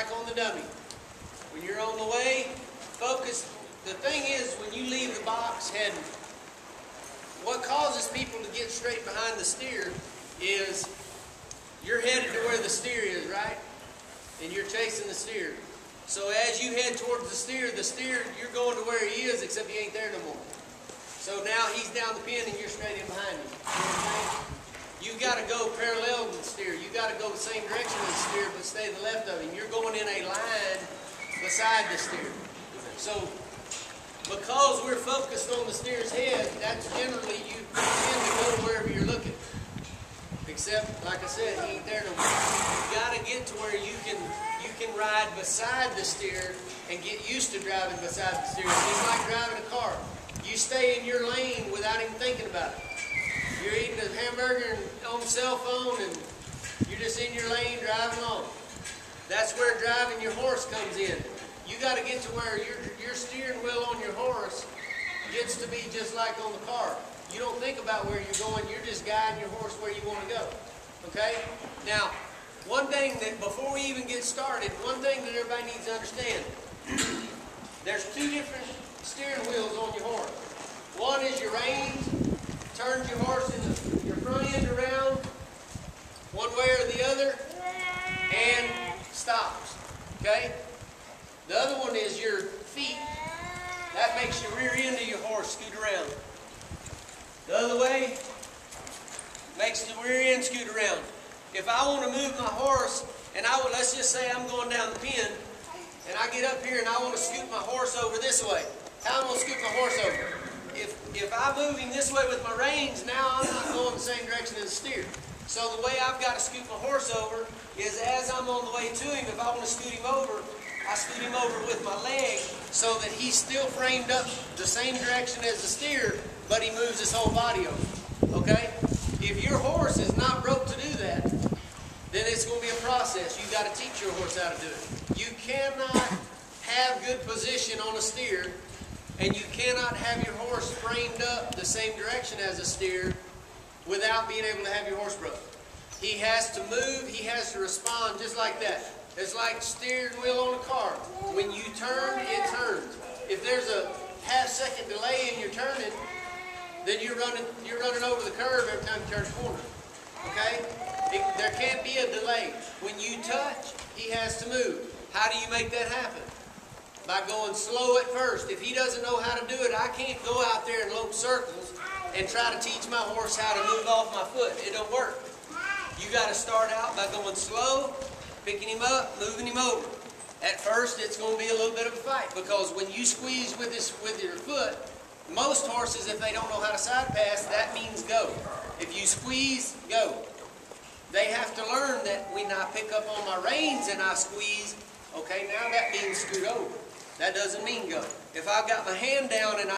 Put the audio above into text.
like on the dummy. When you're on the way, focus. The thing is, when you leave the box heading, what causes people to get straight behind the steer is you're headed to where the steer is, right? And you're chasing the steer. So as you head towards the steer, you're going to where he is, except he ain't there no more. So now he's down the pin and you're straight in behind him. You know what I'm saying? You got to go parallel to the steer. You got to go the same direction as the steer, but stay to the left of him. You're going in a line beside the steer. So because we're focused on the steer's head, that's generally you tend to go wherever you're looking. Except, like I said, he ain't there no more. You got to get to where you can ride beside the steer and get used to driving beside the steer. It's like driving a car. You stay in your lane without even thinking about it. You're eating a hamburger on the cell phone and you're just in your lane driving along. That's where driving your horse comes in. You got to get to where your steering wheel on your horse gets to be just like on the car. You don't think about where you're going. You're just guiding your horse where you want to go. Okay? Now, one thing that, before we even get started, one thing that everybody needs to understand, there's two different steering wheels on your horse. One is your reins, turns your horse in your front end around one way or the other, and stops. Okay? The other one is your feet. That makes your rear end of your horse scoot around. The other way makes the rear end scoot around. If I want to move my horse, and let's just say I'm going down the pin, and I get up here and I want to scoot my horse over this way. How am I going to scoot my horse over? If I'm moving this way with my reins, now I'm not going the same direction as the steer. So the way I've got to scoot my horse over is as I'm on the way to him, if I want to scoot him over, I scoot him over with my leg so that he's still framed up the same direction as the steer, but he moves his whole body over. Okay? If your horse is not broke to do that, then it's going to be a process. You've got to teach your horse how to do it. You cannot have good position on a steer, and you cannot have your horse framed up the same direction as a steer without being able to have your horse broke. He has to move, he has to respond just like that. It's like steering wheel on a car. When you turn, it turns. If there's a half-second delay in your turning, then you're running over the curve every time you turn the corner. Okay? There can't be a delay. When you touch, he has to move. How do you make that happen? By going slow at first. If he doesn't know how to do it, I can't go out there and lope circles and try to teach my horse how to move off my foot. It don't work. You got to start out by going slow, picking him up, moving him over. At first, it's going to be a little bit of a fight because when you squeeze with your foot, most horses, if they don't know how to side pass, that means go. If you squeeze, go. They have to learn that when I pick up on my reins and I squeeze, okay, now that means scoot over. That doesn't mean go. If I've got my hand down and